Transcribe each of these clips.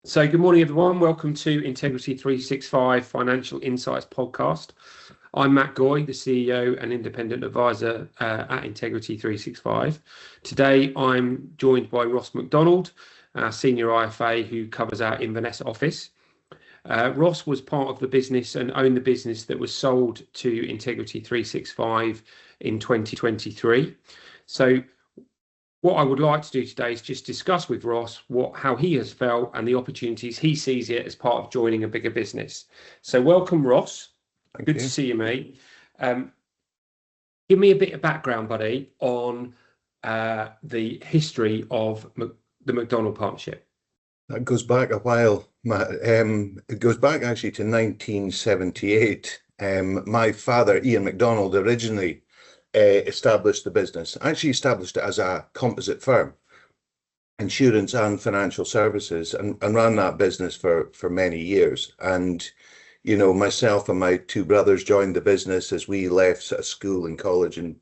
So good morning, everyone. Welcome to Integrity365 Financial Insights Podcast. I'm Matt Goy, the CEO and independent advisor at Integrity365. Today, I'm joined by Ross MacDonald, our senior IFA who covers our Inverness office. Ross was part of the business and owned the business that was sold to Integrity365 in 2023. So what I would like to do today is just discuss with Ross how he has felt and the opportunities he sees it as part of joining a bigger business. So welcome, Ross. Good to see you, mate. Give me a bit of background, buddy, on the history of the MacDonald Partnership. That goes back a while, Matt. It goes back actually to 1978. My father, Ian MacDonald, originally established the business. Actually established it as a composite firm, insurance and financial services, and ran that business for many years. And you know, myself and my two brothers joined the business as we left sort of school and college and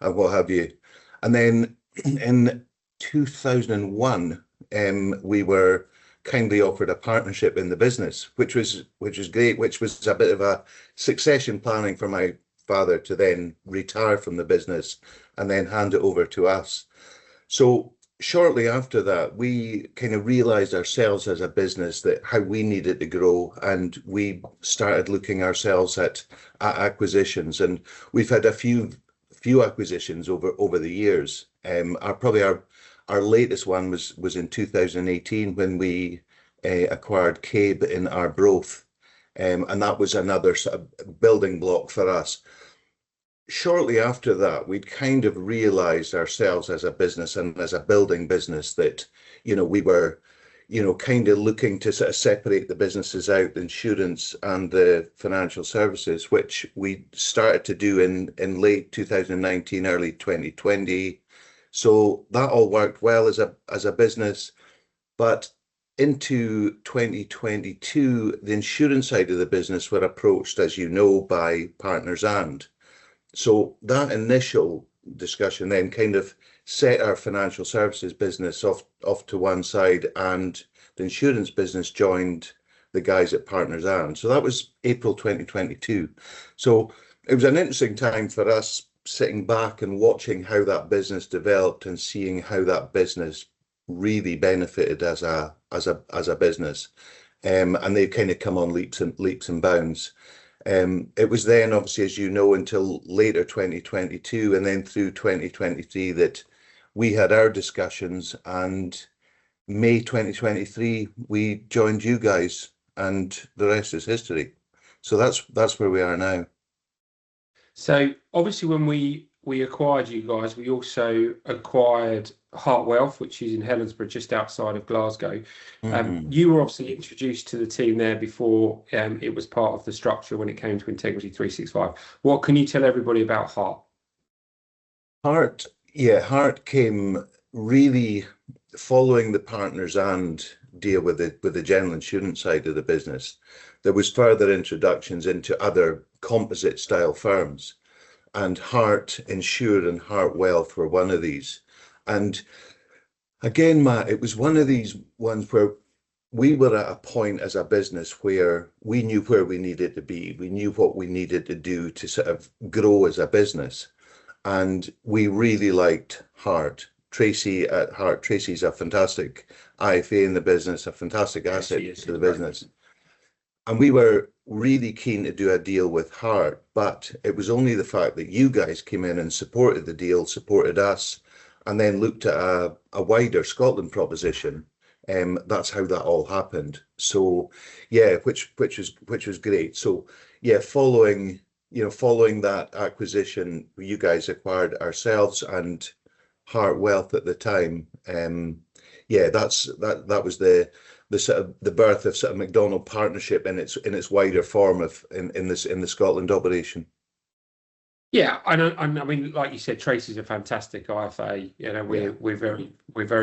what have you. And then in 2001, we were kindly offered a partnership in the business, which was great, which was a bit of a succession planning for my father to then retire from the business and then hand it over to us. So shortly after that, we kind of realized ourselves as a business that how we needed to grow, and we started looking ourselves at acquisitions, and we've had a few acquisitions over the years. Our latest one was in 2018 when we acquired CABE in Arbroath. And that was another sort of building block for us. Shortly after that, we'd kind of realized ourselves as a business and as a building business that, you know, we were, you know, kind of looking to sort of separate the businesses out, the insurance and the financial services, which we started to do in late 2019, early 2020. So that all worked well as a business, but into 2022, the insurance side of the business were approached, as you know, by Partners And. So that initial discussion then kind of set our financial services business off to one side, and the insurance business joined the guys at Partners And. So that was April 2022. So it was an interesting time for us, sitting back and watching how that business developed and seeing how that business really benefited as a business, and they've kind of come on leaps and bounds. It was then, obviously, as you know, until later 2022 and then through 2023 that we had our discussions, and May 2023 we joined you guys, and the rest is history. So that's where we are now. So obviously when we acquired you guys, we also acquired Hart Wealth, which is in Helensburgh, just outside of Glasgow. You were obviously introduced to the team there before it was part of the structure when it came to Integrity365. What can you tell everybody about Hart? Hart came really following the Partners And deal with the general insurance side of the business. There was further introductions into other composite style firms, and Hart Insured and Hart Wealth were one of these. And again, Matt, it was one of these ones where we were at a point as a business where we knew where we needed to be. We knew what we needed to do to sort of grow as a business. And we really liked Hart. Tracy at Hart. Tracy's a fantastic IFA in the business, a fantastic asset to the business. And we were really keen to do a deal with Hart, but it was only the fact that you guys came in and supported the deal, supported us, and then looked at a wider Scotland proposition. That's how that all happened. So yeah, which was great. So yeah, following that acquisition, you guys acquired ourselves and Hart Wealth at the time. That was the sort of the birth of sort of MacDonald Partnership in its wider form in the Scotland operation. Yeah, I mean, like you said, Tracy's a fantastic IFA. You know, we're very,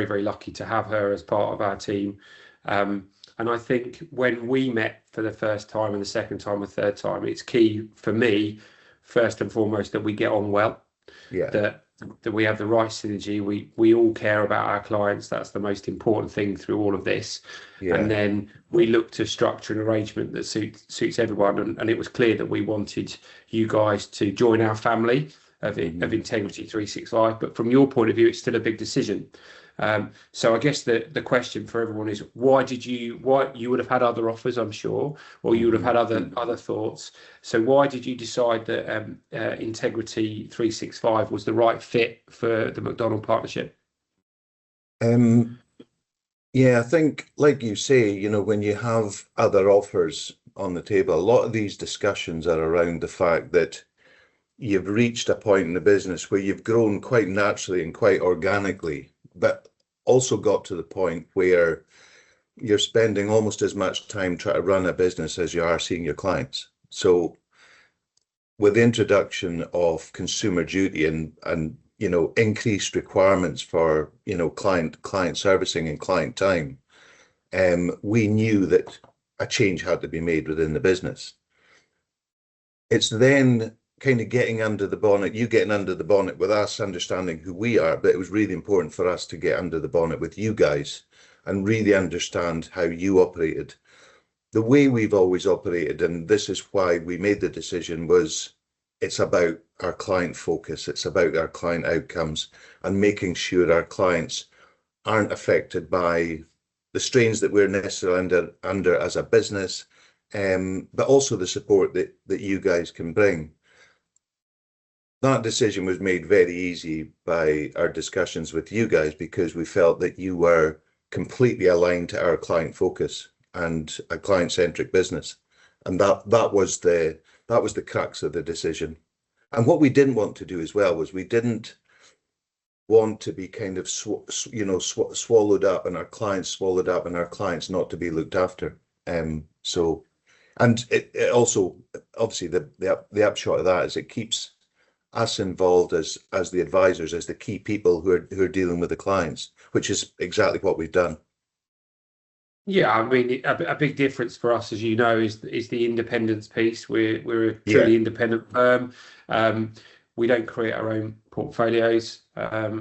very lucky to have her as part of our team. And I think when we met for the first time and the second time and third time, it's key for me, first and foremost, that we get on well. Yeah. That that we have the right synergy. We all care about our clients. That's the most important thing through all of this. Yeah. And then we look to structure an arrangement that suits everyone. And it was clear that we wanted you guys to join our family of Integrity 365. But from your point of view, it's still a big decision. So I guess the question for everyone is, why you would have had other offers, I'm sure, or you would have had other thoughts. So why did you decide that Integrity 365 was the right fit for the MacDonald Partnership? Yeah, I think, like you say, when you have other offers on the table, a lot of these discussions are around the fact that you've reached a point in the business where you've grown quite naturally and quite organically, but also got to the point where you're spending almost as much time trying to run a business as you are seeing your clients. So with the introduction of consumer duty and increased requirements for client servicing and client time, we knew that a change had to be made within the business. It's then kind of getting under the bonnet, you getting under the bonnet with us, understanding who we are, but it was really important for us to get under the bonnet with you guys and really understand how you operated. The way we've always operated, and this is why we made the decision, was it's about our client focus, it's about our client outcomes and making sure our clients aren't affected by the strains that we're necessarily under as a business, but also the support that you guys can bring. That decision was made very easy by our discussions with you guys because we felt that you were completely aligned to our client focus and a client-centric business, and that was the crux of the decision. And what we didn't want to do as well was we didn't want to be kind of swallowed up and our clients swallowed up and our clients not to be looked after. So, and it also obviously the upshot of that is it keeps us involved as the advisors, as the key people who are dealing with the clients, which is exactly what we've done. Yeah, I mean, a big difference for us, as you know, is the independence piece. We're a truly independent firm. We don't create our own portfolios.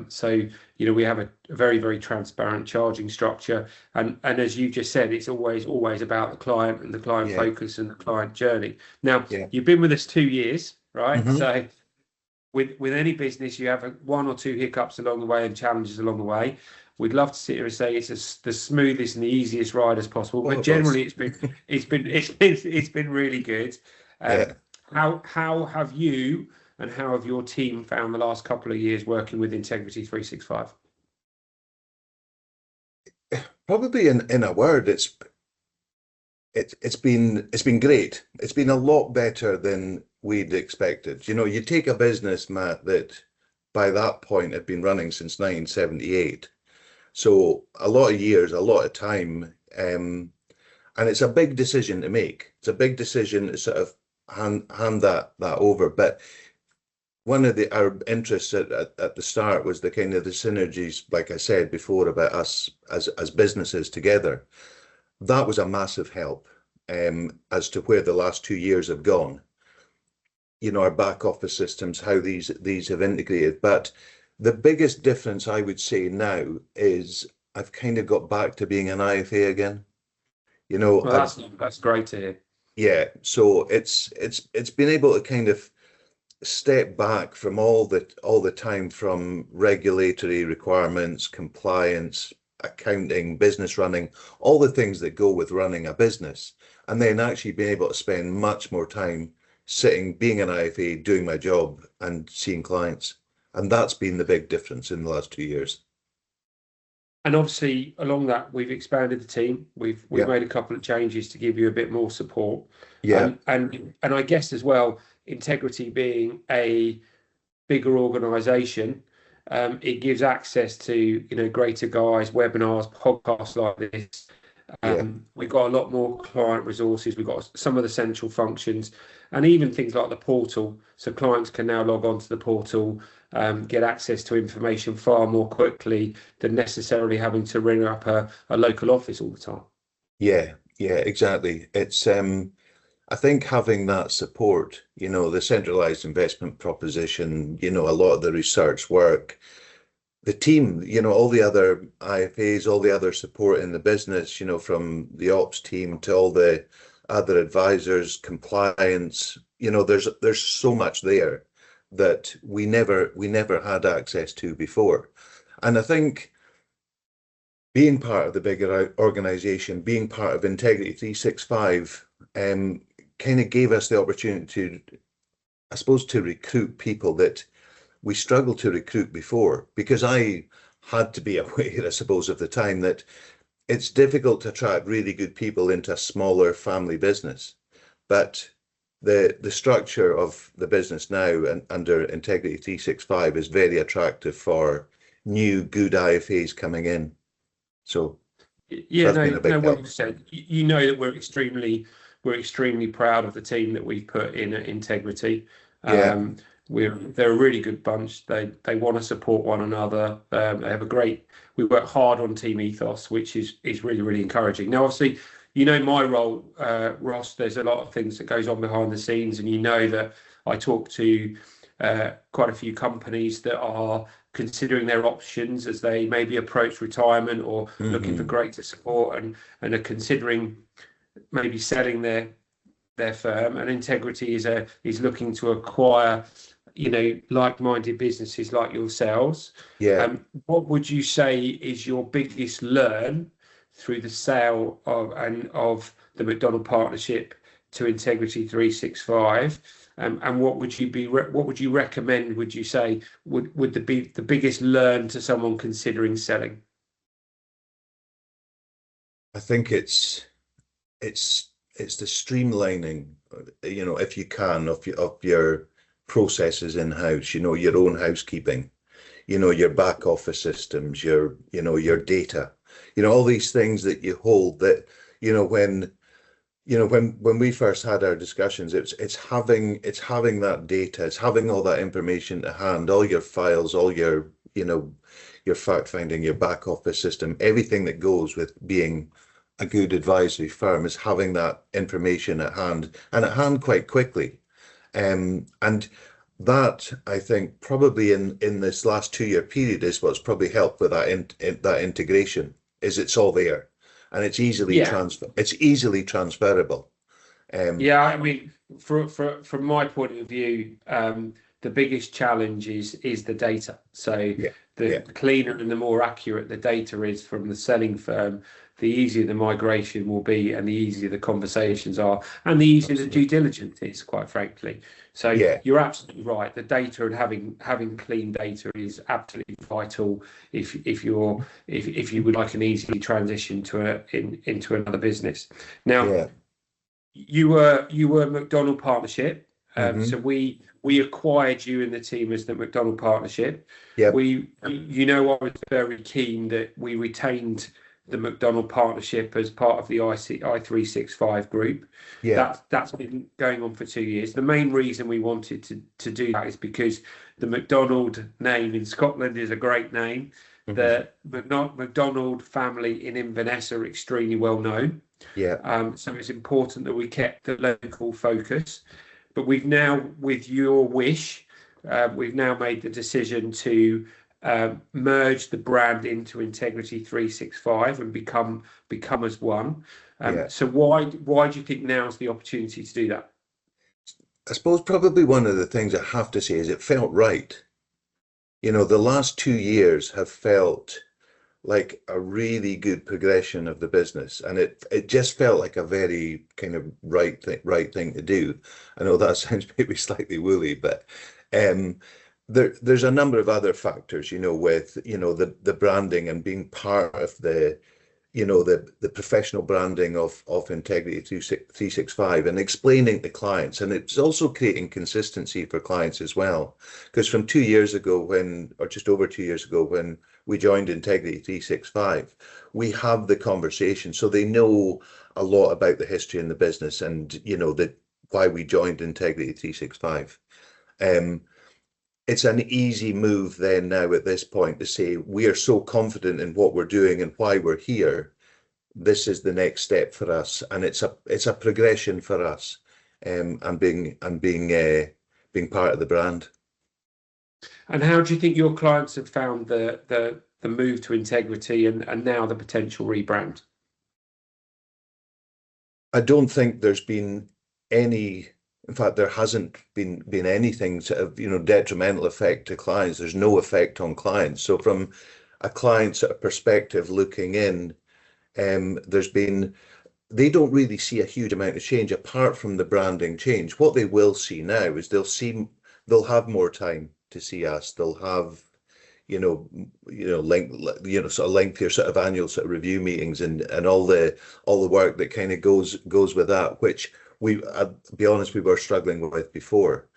So, we have a very, very transparent charging structure. And as you just said, it's always about the client and the client focus and the client journey. Now, you've been with us 2 years, right? Mm-hmm. So with any business, you have one or two hiccups along the way and challenges along the way. We'd love to sit here and say it's the smoothest and the easiest ride as possible, but generally it's been really good. How have you and how have your team found the last couple of years working with Integrity 365? Probably in a word, it's been great. It's been a lot better than we'd expected. You take a business, Matt, that by that point had been running since 1978. So a lot of years, a lot of time, and it's a big decision to make. It's a big decision to sort of hand that over. But one of our interests at the start was the kind of the synergies, like I said before, about us as businesses together. That was a massive help as to where the last 2 years have gone. Our back office systems, how these have integrated. But the biggest difference I would say now is I've kind of got back to being an IFA again. Well, that's great to hear. Yeah, so it's been able to kind of step back from all the time from regulatory requirements, compliance, accounting, business running, all the things that go with running a business, and then actually being able to spend much more time sitting, being an IFA, doing my job and seeing clients. And that's been the big difference in the last 2 years. And obviously, along that, we've expanded the team. We've made a couple of changes to give you a bit more support. Yeah. And I guess as well, Integrity being a bigger organisation, it gives access to greater guys, webinars, podcasts like this. We've got a lot more client resources. We've got some of the central functions and even things like the portal. So clients can now log on to the portal, get access to information far more quickly than necessarily having to ring up a local office all the time. Yeah, exactly. It's I think having that support, the centralized investment proposition, a lot of the research work, the team, all the other IFAs, all the other support in the business, from the ops team to all the other advisors, compliance, there's so much there that we never had access to before. And I think being part of the bigger organization, being part of Integrity 365, kind of gave us the opportunity to, I suppose, to recruit people that we struggled to recruit before, because I had to be aware, I suppose, of the time that it's difficult to attract really good people into a smaller family business. But the structure of the business now and under Integrity 365 is very attractive for new good IFAs coming in. So yeah, that's been a big help. well said. You know that we're extremely proud of the team that we've put in at Integrity. Yeah. They're a really good bunch. They want to support one another. They have we work hard on team ethos, which is really, really encouraging. Now, obviously, my role, Ross, there's a lot of things that goes on behind the scenes, and that I talk to quite a few companies that are considering their options as they maybe approach retirement or looking for greater support and are considering maybe selling their firm. And Integrity is looking to acquire like-minded businesses like yourselves. Yeah. What would you say is your biggest learn through the sale of the MacDonald Partnership to Integrity 365? And what would you recommend? Would you say would be the biggest learn to someone considering selling? I think it's the streamlining, if you can, of your processes in-house, your own housekeeping, your back office systems, your data, all these things that you hold that, when we first had our discussions, it's having that data, it's having all that information to hand, all your files, all your fact finding, your back office system, everything that goes with being a good advisory firm is having that information at hand, and at hand quite quickly. And that, I think, probably in this last 2-year period is what's probably helped with that integration, is it's all there and it's easily transferable. Yeah, I mean, from my point of view, the biggest challenge is the data. So the cleaner and the more accurate the data is from the selling firm, the easier the migration will be, and the easier the conversations are, and the easier the due diligence is, quite frankly. So you're absolutely right. The data and having clean data is absolutely vital if you would like an easy transition into another business. Now, you were MacDonald Partnership. So we acquired you in the team as the MacDonald Partnership. I was very keen that we retained the MacDonald Partnership as part of the I365 group. That's been going on for 2 years. The main reason we wanted to do that is because the MacDonald name in Scotland is a great name. The MacDonald family in Inverness are extremely well known. So it's important that we kept the local focus. But we've now, with your wish, we've now made the decision to merge the brand into Integrity 365 and become as one. So why do you think now's the opportunity to do that? I suppose probably one of the things I have to say is it felt right. The last 2 years have felt like a really good progression of the business, and it just felt like a very kind of right thing to do. I know that sounds maybe slightly woolly, but there's a number of other factors, with the branding and being part of the professional branding of Integrity 365 and explaining to clients. And it's also creating consistency for clients as well. Because from 2 years ago or just over 2 years ago, when we joined Integrity 365, we have the conversation. So they know a lot about the history in the business and, why we joined Integrity 365. It's an easy move then now at this point to say we are so confident in what we're doing and why we're here. This is the next step for us, and it's a progression for us. and being part of the brand. And how do you think your clients have found the move to Integrity and now the potential rebrand? I don't think there's been any, in fact, there hasn't been anything sort of, detrimental effect to clients. There's no effect on clients. So from a client sort of perspective looking in, they don't really see a huge amount of change apart from the branding change. What they will see now is they'll have more time to see us. They'll have, sort of lengthier sort of annual sort of review meetings and all the work that kind of goes with that, which I'll be honest, we were struggling with before.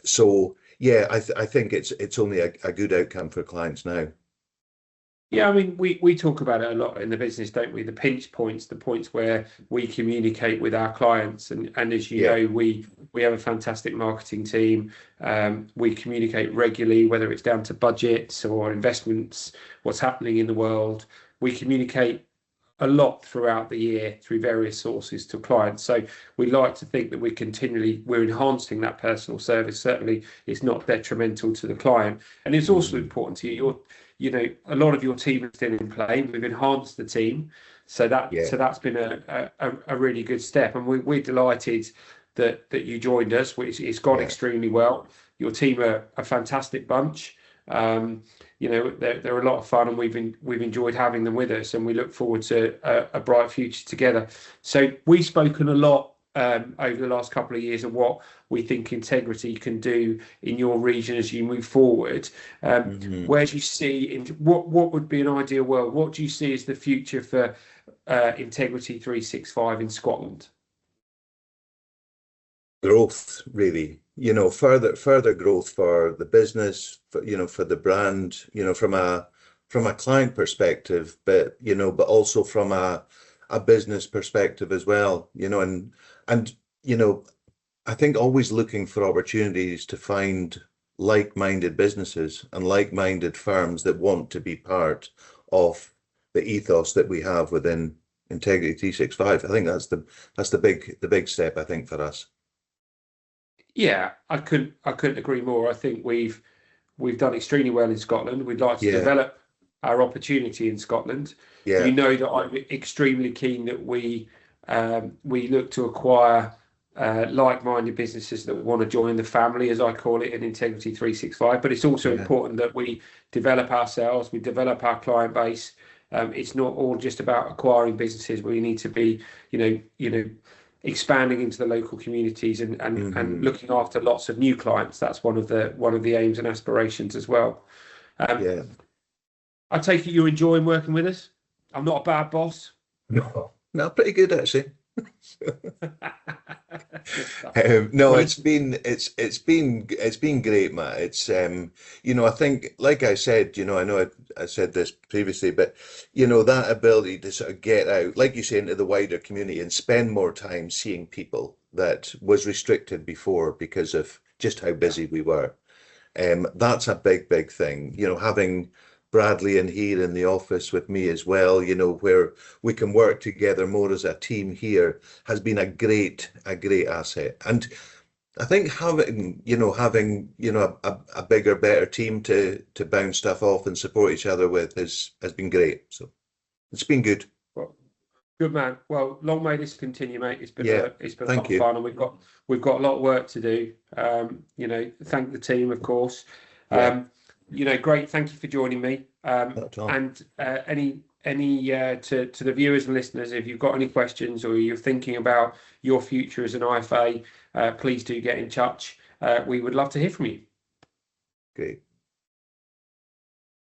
So yeah, I think it's only a good outcome for clients now. Yeah, I mean, we talk about it a lot in the business, don't we? The pinch points, the points where we communicate with our clients. And as you know, we have a fantastic marketing team. We communicate regularly, whether it's down to budgets or investments, what's happening in the world. We communicate a lot throughout the year through various sources to clients. So we like to think that we're enhancing that personal service. Certainly, it's not detrimental to the client. And it's also important to you. A lot of your team is still in play. We've enhanced the team, so that's been a really good step, and we're delighted that you joined us. It's gone extremely well. Your team are a fantastic bunch. They're a lot of fun, and we've enjoyed having them with us, and we look forward to a bright future together. So we've spoken a lot over the last couple of years of what we think Integrity can do in your region as you move forward. Where do you see what would be an ideal world? What do you see as the future for Integrity365 in Scotland? Growth, really. Further growth for the business, for the brand, from a client perspective, but also from a business perspective as well, and I think always looking for opportunities to find like-minded businesses and like-minded firms that want to be part of the ethos that we have within Integrity365. I think that's the big step, I think, for us. Yeah, I couldn't agree more. I think we've done extremely well in Scotland. We'd like to develop our opportunity in Scotland. Yeah. You know that I'm extremely keen that we look to acquire like-minded businesses that want to join the family, as I call it, in Integrity365. But it's also important that we develop ourselves, we develop our client base. It's not all just about acquiring businesses. We need to be, expanding into the local communities and looking after lots of new clients. That's one of the aims and aspirations as well. I take it you're enjoying working with us. I'm not a bad boss. No, pretty good actually. No, it's been great, Matt. It's I think, like I said, I know I said this previously, but that ability to sort of get out, like you say, into the wider community and spend more time seeing people that was restricted before because of just how busy we were. That's a big thing. Having Bradley in here in the office with me as well, where we can work together more as a team here has been a great asset. And I think having a bigger, better team to bounce stuff off and support each other with has been great. So it's been good. Well, good man. Well, long may this continue, mate. It's been a lot of fun, and we've got a lot of work to do. Thank the team, of course. Great. Thank you for joining me. And any to the viewers and listeners, if you've got any questions or you're thinking about your future as an IFA, please do get in touch. We would love to hear from you. Great.